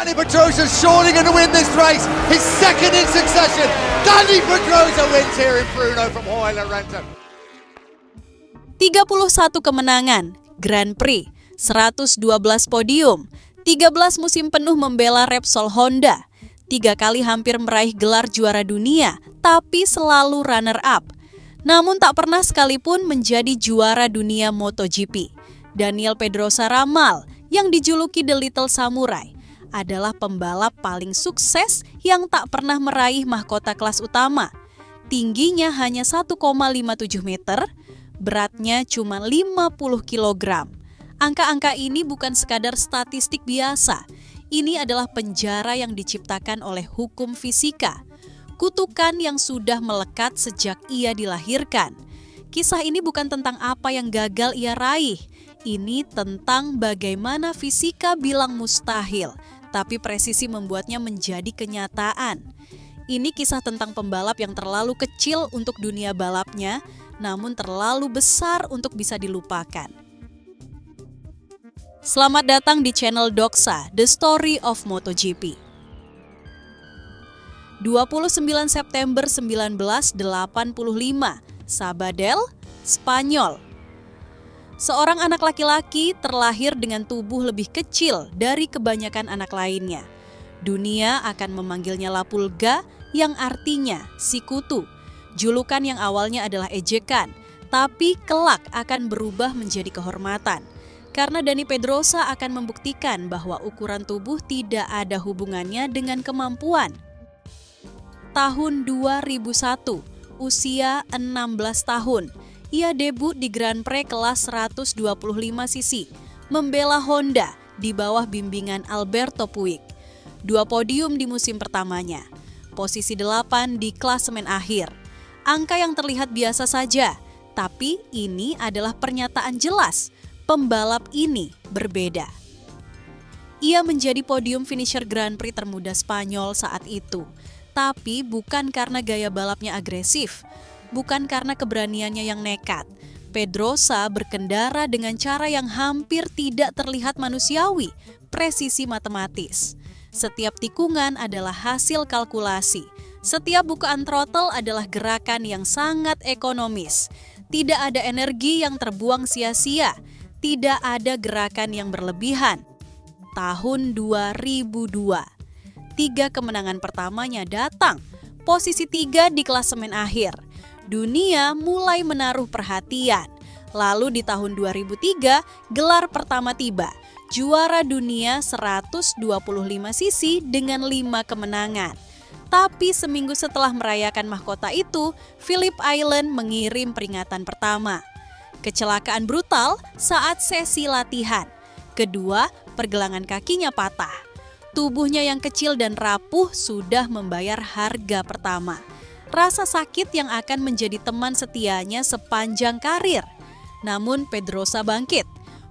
Dani Pedrosa's surely going to win this race. His second in succession. Dani Pedrosa wins here in Bruno from Hoy Lorenzo. 31 kemenangan, Grand Prix, 112 podium, 13 musim penuh membela Repsol Honda, 3 kali hampir meraih gelar juara dunia, tapi selalu runner-up. Namun tak pernah sekalipun menjadi juara dunia MotoGP. Daniel Pedrosa Ramal, yang dijuluki The Little Samurai, adalah pembalap paling sukses yang tak pernah meraih mahkota kelas utama. Tingginya hanya 1,57 meter, beratnya cuma 50 kg. Angka-angka ini bukan sekadar statistik biasa. Ini adalah penjara yang diciptakan oleh hukum fisika. Kutukan yang sudah melekat sejak ia dilahirkan. Kisah ini bukan tentang apa yang gagal ia raih. Ini tentang bagaimana fisika bilang mustahil, tapi presisi membuatnya menjadi kenyataan. Ini kisah tentang pembalap yang terlalu kecil untuk dunia balapnya, namun terlalu besar untuk bisa dilupakan. Selamat datang di channel Doksa, The Story of MotoGP. 29 September 1985, Sabadell, Spanyol. Seorang anak laki-laki terlahir dengan tubuh lebih kecil dari kebanyakan anak lainnya. Dunia akan memanggilnya La Pulga, yang artinya si kutu. Julukan yang awalnya adalah ejekan, tapi kelak akan berubah menjadi kehormatan. Karena Dani Pedrosa akan membuktikan bahwa ukuran tubuh tidak ada hubungannya dengan kemampuan. Tahun 2001, usia 16 tahun. Ia debut di Grand Prix kelas 125 cc, membela Honda di bawah bimbingan Alberto Puig. 2 podium di musim pertamanya, posisi 8 di klasemen akhir. Angka yang terlihat biasa saja, tapi ini adalah pernyataan jelas, pembalap ini berbeda. Ia menjadi podium finisher Grand Prix termuda Spanyol saat itu, tapi bukan karena gaya balapnya agresif, bukan karena keberaniannya yang nekat. Pedrosa berkendara dengan cara yang hampir tidak terlihat manusiawi, presisi matematis. Setiap tikungan adalah hasil kalkulasi. Setiap bukaan throttle adalah gerakan yang sangat ekonomis. Tidak ada energi yang terbuang sia-sia. Tidak ada gerakan yang berlebihan. Tahun 2002, 3 kemenangan pertamanya datang. Posisi 3 di klasemen akhir. Dunia mulai menaruh perhatian. Lalu di tahun 2003, gelar pertama tiba. Juara dunia 125 cc dengan 5 kemenangan. Tapi seminggu setelah merayakan mahkota itu, Phillip Island mengirim peringatan pertama. Kecelakaan brutal saat sesi latihan. Kedua, pergelangan kakinya patah. Tubuhnya yang kecil dan rapuh sudah membayar harga pertama. Rasa sakit yang akan menjadi teman setianya sepanjang karir. Namun Pedrosa bangkit,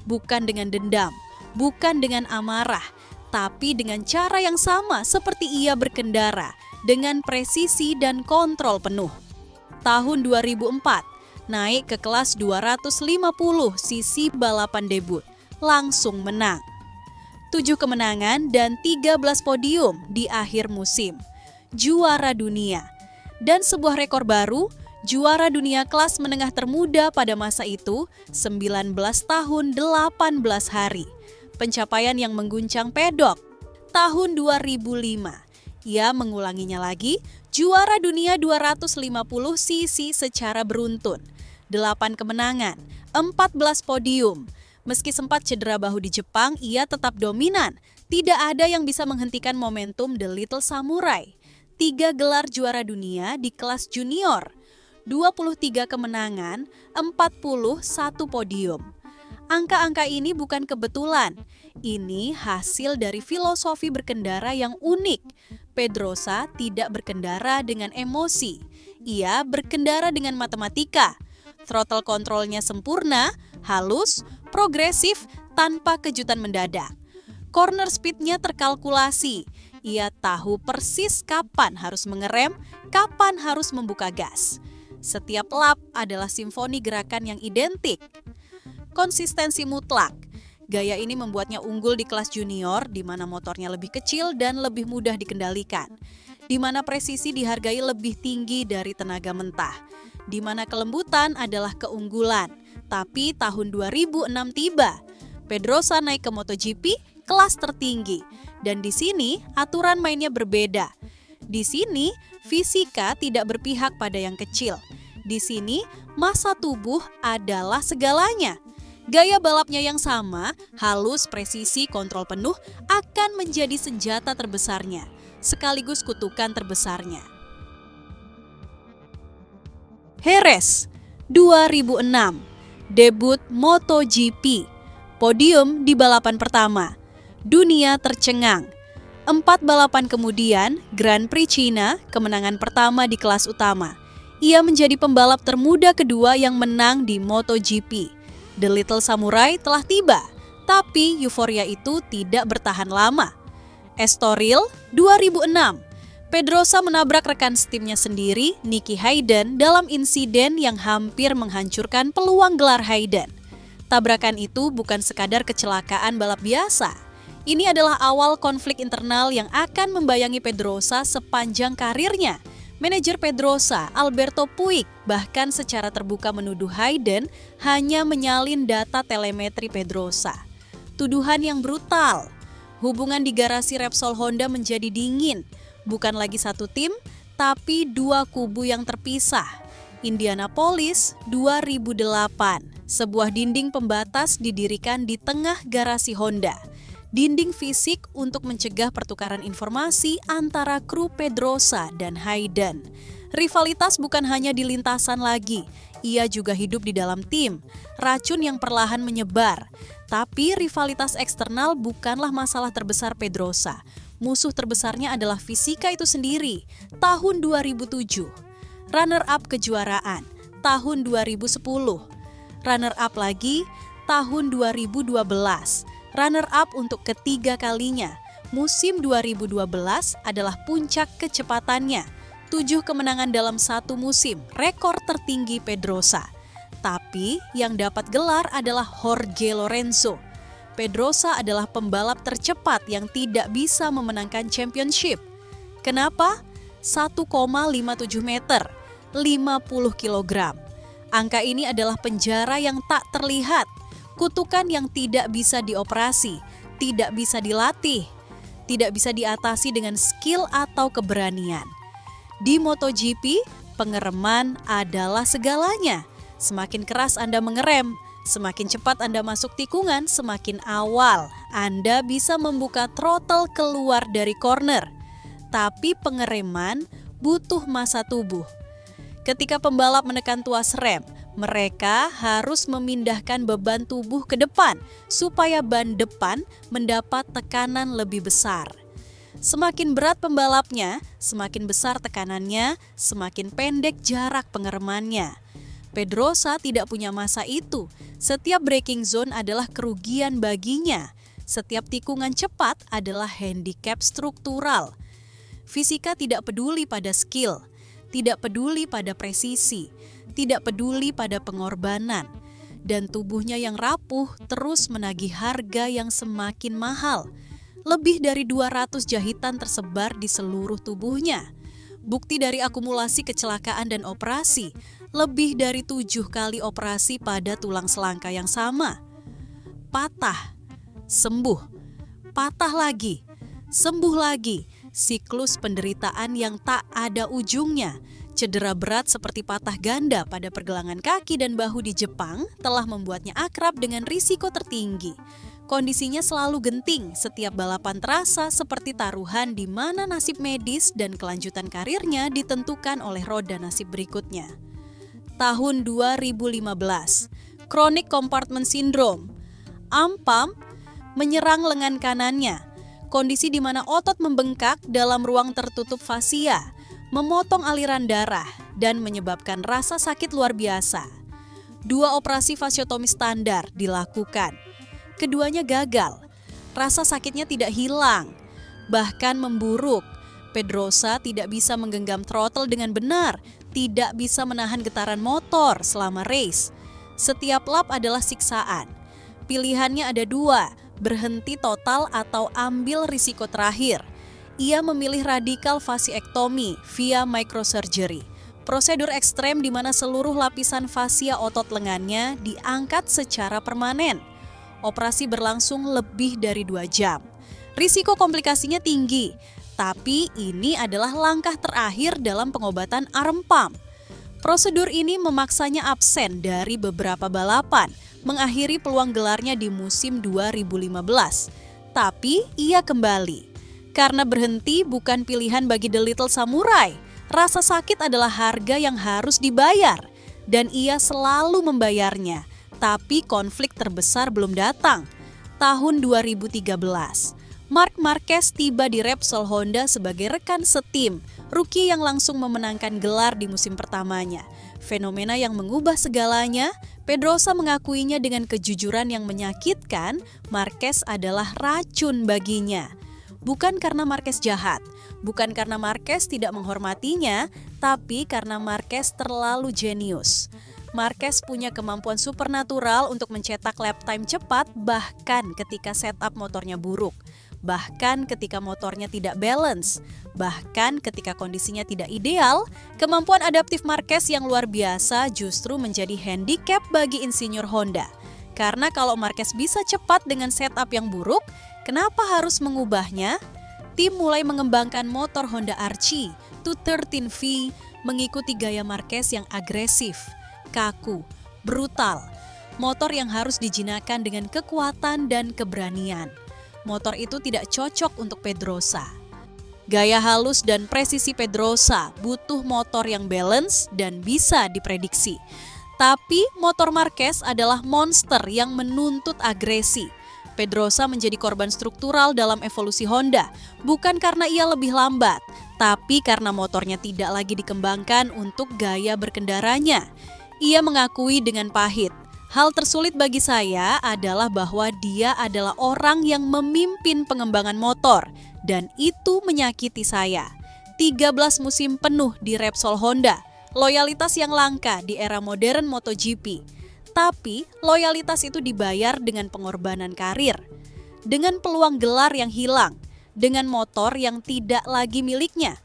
bukan dengan dendam, bukan dengan amarah, tapi dengan cara yang sama seperti ia berkendara, dengan presisi dan kontrol penuh. Tahun 2004, naik ke kelas 250 cc balapan debut, langsung menang. 7 kemenangan dan 13 podium di akhir musim. Juara dunia. Dan sebuah rekor baru, juara dunia kelas menengah termuda pada masa itu, 19 tahun 18 hari. Pencapaian yang mengguncang pedok. Tahun 2005, ia mengulanginya lagi, juara dunia 250 cc secara beruntun. 8 kemenangan, 14 podium. Meski sempat cedera bahu di Jepang, ia tetap dominan. Tidak ada yang bisa menghentikan momentum The Little Samurai. 3 gelar juara dunia di kelas junior, 23 kemenangan, 41 podium. Angka-angka ini bukan kebetulan. Ini hasil dari filosofi berkendara yang unik. Pedrosa tidak berkendara dengan emosi. Ia berkendara dengan matematika. Throttle kontrolnya sempurna, halus, progresif, tanpa kejutan mendadak. Corner speed-nya terkalkulasi. Ia tahu persis kapan harus mengerem, kapan harus membuka gas. Setiap lap adalah simfoni gerakan yang identik. Konsistensi mutlak. Gaya ini membuatnya unggul di kelas junior, di mana motornya lebih kecil dan lebih mudah dikendalikan. Di mana presisi dihargai lebih tinggi dari tenaga mentah. Di mana kelembutan adalah keunggulan. Tapi tahun 2006 tiba. Pedrosa naik ke MotoGP kelas tertinggi. Dan di sini aturan mainnya berbeda. Di sini fisika tidak berpihak pada yang kecil. Di sini massa tubuh adalah segalanya. Gaya balapnya yang sama, halus, presisi, kontrol penuh akan menjadi senjata terbesarnya, sekaligus kutukan terbesarnya. Jerez, 2006, debut MotoGP, podium di balapan pertama, dunia tercengang. 4 balapan kemudian, Grand Prix Cina, kemenangan pertama di kelas utama. Ia menjadi pembalap termuda kedua yang menang di MotoGP. The Little Samurai telah tiba, tapi euforia itu tidak bertahan lama. Estoril 2006, Pedrosa menabrak rekan setimnya sendiri, Nicky Hayden, dalam insiden yang hampir menghancurkan peluang gelar Hayden. Tabrakan itu bukan sekadar kecelakaan balap biasa. Ini adalah awal konflik internal yang akan membayangi Pedrosa sepanjang karirnya. Manajer Pedrosa, Alberto Puig, bahkan secara terbuka menuduh Hayden hanya menyalin data telemetri Pedrosa. Tuduhan yang brutal. Hubungan di garasi Repsol Honda menjadi dingin. Bukan lagi satu tim, tapi 2 kubu yang terpisah. Indianapolis 2008, sebuah dinding pembatas didirikan di tengah garasi Honda. Dinding fisik untuk mencegah pertukaran informasi antara kru Pedrosa dan Hayden. Rivalitas bukan hanya di lintasan lagi, ia juga hidup di dalam tim, racun yang perlahan menyebar. Tapi rivalitas eksternal bukanlah masalah terbesar Pedrosa. Musuh terbesarnya adalah fisika itu sendiri. Tahun 2007, runner-up kejuaraan, tahun 2010, runner-up lagi, tahun 2012, runner-up untuk ketiga kalinya. Musim 2012 adalah puncak kecepatannya. 7 kemenangan dalam satu musim, rekor tertinggi Pedrosa. Tapi yang dapat gelar adalah Jorge Lorenzo. Pedrosa adalah pembalap tercepat yang tidak bisa memenangkan championship. Kenapa? 1,57 meter, 50 kg. Angka ini adalah penjara yang tak terlihat. Kutukan yang tidak bisa dioperasi, tidak bisa dilatih, tidak bisa diatasi dengan skill atau keberanian. Di MotoGP, pengereman adalah segalanya. Semakin keras Anda mengerem, semakin cepat Anda masuk tikungan, semakin awal Anda bisa membuka throttle keluar dari corner. Tapi pengereman butuh massa tubuh. Ketika pembalap menekan tuas rem, mereka harus memindahkan beban tubuh ke depan supaya ban depan mendapat tekanan lebih besar. Semakin berat pembalapnya, semakin besar tekanannya, semakin pendek jarak pengeremannya. Pedrosa tidak punya massa itu. Setiap braking zone adalah kerugian baginya. Setiap tikungan cepat adalah handicap struktural. Fisika tidak peduli pada skill, tidak peduli pada presisi, tidak peduli pada pengorbanan, dan tubuhnya yang rapuh terus menagih harga yang semakin mahal. Lebih dari 200 jahitan tersebar di seluruh tubuhnya. Bukti dari akumulasi kecelakaan dan operasi, lebih dari 7 kali operasi pada tulang selangka yang sama. Patah, sembuh, patah lagi, sembuh lagi. Siklus penderitaan yang tak ada ujungnya. Cedera berat seperti patah ganda pada pergelangan kaki dan bahu di Jepang telah membuatnya akrab dengan risiko tertinggi. Kondisinya selalu genting, setiap balapan terasa seperti taruhan di mana nasib medis dan kelanjutan karirnya ditentukan oleh roda nasib berikutnya. Tahun 2015, chronic compartment syndrome. Ampam menyerang lengan kanannya. Kondisi di mana otot membengkak dalam ruang tertutup fasia, memotong aliran darah, dan menyebabkan rasa sakit luar biasa. 2 operasi fasiotomi standar dilakukan. Keduanya gagal. Rasa sakitnya tidak hilang, bahkan memburuk. Pedrosa tidak bisa menggenggam throttle dengan benar, tidak bisa menahan getaran motor selama race. Setiap lap adalah siksaan. Pilihannya ada dua, berhenti total atau ambil risiko terakhir. Ia memilih radikal fasiektomi via microsurgery. Prosedur ekstrem di mana seluruh lapisan fasia otot lengannya diangkat secara permanen. Operasi berlangsung lebih dari 2 jam. Risiko komplikasinya tinggi, tapi ini adalah langkah terakhir dalam pengobatan arm pump. Prosedur ini memaksanya absen dari beberapa balapan, mengakhiri peluang gelarnya di musim 2015. Tapi ia kembali. Karena berhenti bukan pilihan bagi The Little Samurai. Rasa sakit adalah harga yang harus dibayar. Dan ia selalu membayarnya. Tapi konflik terbesar belum datang. Tahun 2013, Marc Marquez tiba di Repsol Honda sebagai rekan setim. Rookie yang langsung memenangkan gelar di musim pertamanya. Fenomena yang mengubah segalanya, Pedrosa mengakuinya dengan kejujuran yang menyakitkan, Marquez adalah racun baginya. Bukan karena Marquez jahat, bukan karena Marquez tidak menghormatinya, tapi karena Marquez terlalu jenius. Marquez punya kemampuan supernatural untuk mencetak lap time cepat bahkan ketika setup motornya buruk. Bahkan ketika motornya tidak balance, bahkan ketika kondisinya tidak ideal, kemampuan adaptif Marquez yang luar biasa justru menjadi handicap bagi insinyur Honda. Karena kalau Marquez bisa cepat dengan setup yang buruk, kenapa harus mengubahnya? Tim mulai mengembangkan motor Honda RC 213V mengikuti gaya Marquez yang agresif, kaku, brutal. Motor yang harus dijinakkan dengan kekuatan dan keberanian. Motor itu tidak cocok untuk Pedrosa. Gaya halus dan presisi Pedrosa butuh motor yang balance dan bisa diprediksi. Tapi motor Marquez adalah monster yang menuntut agresi. Pedrosa menjadi korban struktural dalam evolusi Honda, bukan karena ia lebih lambat, tapi karena motornya tidak lagi dikembangkan untuk gaya berkendaranya. Ia mengakui dengan pahit, hal tersulit bagi saya adalah bahwa dia adalah orang yang memimpin pengembangan motor, dan itu menyakiti saya. 13 musim penuh di Repsol Honda, loyalitas yang langka di era modern MotoGP. Tapi loyalitas itu dibayar dengan pengorbanan karir, dengan peluang gelar yang hilang, dengan motor yang tidak lagi miliknya.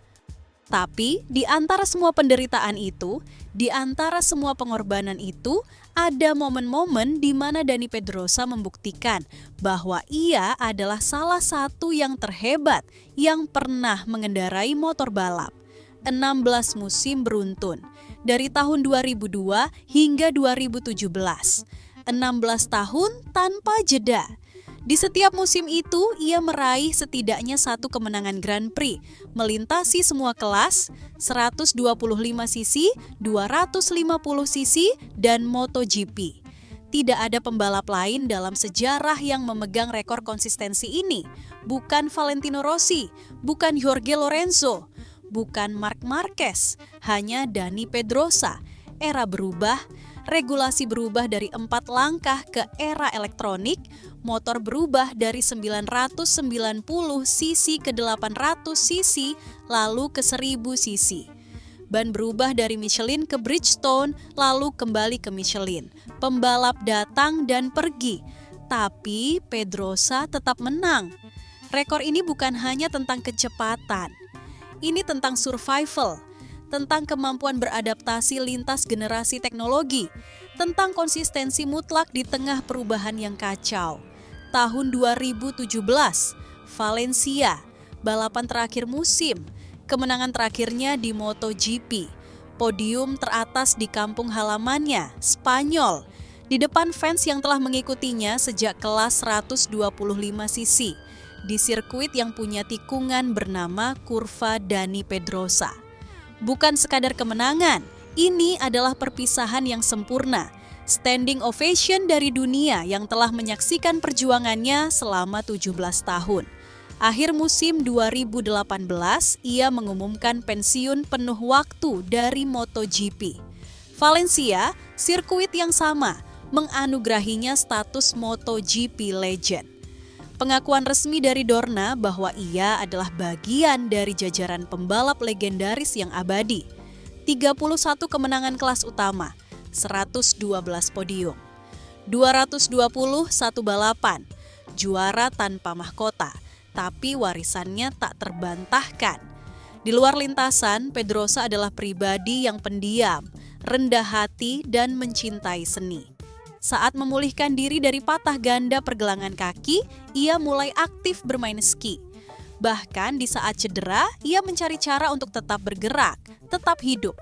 Tapi di antara semua penderitaan itu, di antara semua pengorbanan itu, ada momen-momen di mana Dani Pedrosa membuktikan bahwa ia adalah salah satu yang terhebat yang pernah mengendarai motor balap. 16 musim beruntun, dari tahun 2002 hingga 2017. 16 tahun tanpa jeda. Di setiap musim itu, ia meraih setidaknya 1 kemenangan Grand Prix, melintasi semua kelas, 125cc, 250cc, dan MotoGP. Tidak ada pembalap lain dalam sejarah yang memegang rekor konsistensi ini. Bukan Valentino Rossi, bukan Jorge Lorenzo, bukan Marc Marquez, hanya Dani Pedrosa. Era berubah, regulasi berubah dari 4 langkah ke era elektronik, motor berubah dari 990cc ke 800cc, lalu ke 1000cc. Ban berubah dari Michelin ke Bridgestone, lalu kembali ke Michelin. Pembalap datang dan pergi, tapi Pedrosa tetap menang. Rekor ini bukan hanya tentang kecepatan. Ini tentang survival, tentang kemampuan beradaptasi lintas generasi teknologi, tentang konsistensi mutlak di tengah perubahan yang kacau. Tahun 2017, Valencia, balapan terakhir musim, kemenangan terakhirnya di MotoGP, podium teratas di kampung halamannya, Spanyol, di depan fans yang telah mengikutinya sejak kelas 125cc. Di sirkuit yang punya tikungan bernama Kurva Dani Pedrosa. Bukan sekadar kemenangan, ini adalah perpisahan yang sempurna. Standing ovation dari dunia yang telah menyaksikan perjuangannya selama 17 tahun. Akhir musim 2018, ia mengumumkan pensiun penuh waktu dari MotoGP. Valencia, sirkuit yang sama, menganugerahinya status MotoGP Legend. Pengakuan resmi dari Dorna bahwa ia adalah bagian dari jajaran pembalap legendaris yang abadi. 31 kemenangan kelas utama, 112 podium. 221 balapan, juara tanpa mahkota, tapi warisannya tak terbantahkan. Di luar lintasan, Pedrosa adalah pribadi yang pendiam, rendah hati, dan mencintai seni. Saat memulihkan diri dari patah ganda pergelangan kaki, ia mulai aktif bermain ski. Bahkan di saat cedera, ia mencari cara untuk tetap bergerak, tetap hidup.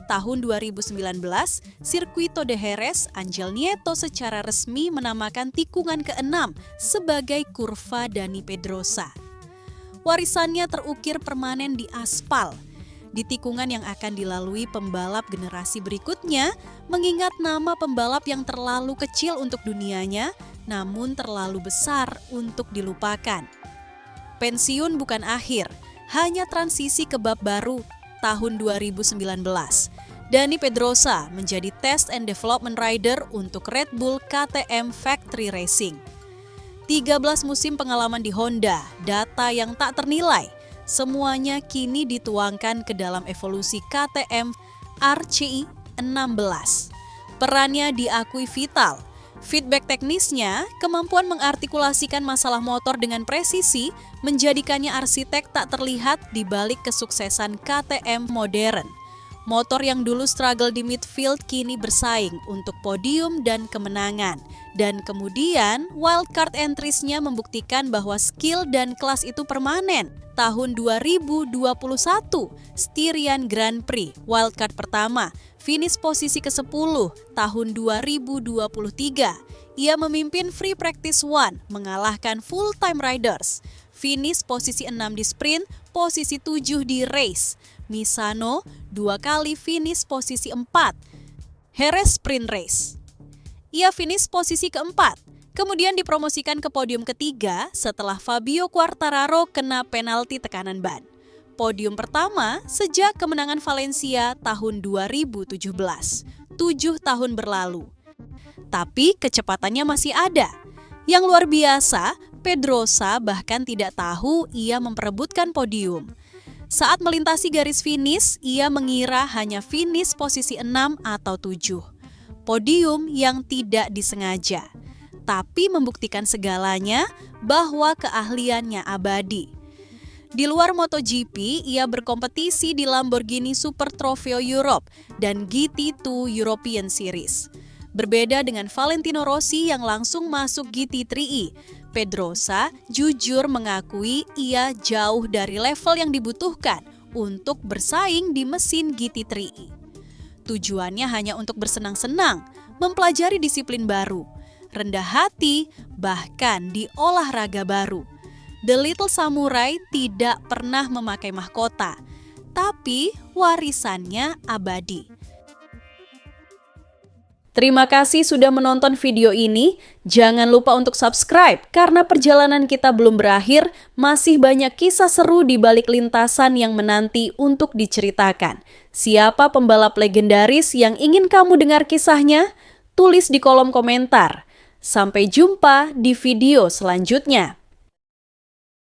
Tahun 2019, Circuito de Jerez, Ángel Nieto secara resmi menamakan tikungan ke-6 sebagai Kurva Dani Pedrosa. Warisannya terukir permanen di aspal, di tikungan yang akan dilalui pembalap generasi berikutnya, mengingat nama pembalap yang terlalu kecil untuk dunianya, namun terlalu besar untuk dilupakan. Pensiun bukan akhir, hanya transisi ke bab baru tahun 2019. Dani Pedrosa menjadi Test and Development Rider untuk Red Bull KTM Factory Racing. 13 musim pengalaman di Honda, data yang tak ternilai, semuanya kini dituangkan ke dalam evolusi KTM RCI 16. Perannya diakui vital. Feedback teknisnya, kemampuan mengartikulasikan masalah motor dengan presisi, menjadikannya arsitek tak terlihat di balik kesuksesan KTM modern. Motor yang dulu struggle di midfield kini bersaing untuk podium dan kemenangan. Dan kemudian, wildcard entries-nya membuktikan bahwa skill dan kelas itu permanen. Tahun 2021, Styrian Grand Prix, wildcard pertama, finish posisi ke-10 tahun 2023. Ia memimpin Free Practice 1, mengalahkan full-time riders. Finish posisi 6 di sprint, posisi 7 di race. Misano 2 kali finish posisi 4. Jerez Sprint Race. Ia finish posisi keempat, kemudian dipromosikan ke podium ketiga setelah Fabio Quartararo kena penalti tekanan ban. Podium pertama sejak kemenangan Valencia tahun 2017, 7 tahun berlalu. Tapi kecepatannya masih ada. Yang luar biasa, Pedrosa bahkan tidak tahu ia memperebutkan podium. Saat melintasi garis finish, ia mengira hanya finish posisi 6 atau 7. Podium yang tidak disengaja, tapi membuktikan segalanya bahwa keahliannya abadi. Di luar MotoGP, ia berkompetisi di Lamborghini Super Trofeo Europe dan GT2 European Series. Berbeda dengan Valentino Rossi yang langsung masuk GT3i, Pedrosa jujur mengakui ia jauh dari level yang dibutuhkan untuk bersaing di mesin GT3i. Tujuannya hanya untuk bersenang-senang, mempelajari disiplin baru, rendah hati, bahkan di olahraga baru. The Little Samurai tidak pernah memakai mahkota, tapi warisannya abadi. Terima kasih sudah menonton video ini. Jangan lupa untuk subscribe karena perjalanan kita belum berakhir, masih banyak kisah seru di balik lintasan yang menanti untuk diceritakan. Siapa pembalap legendaris yang ingin kamu dengar kisahnya? Tulis di kolom komentar. Sampai jumpa di video selanjutnya.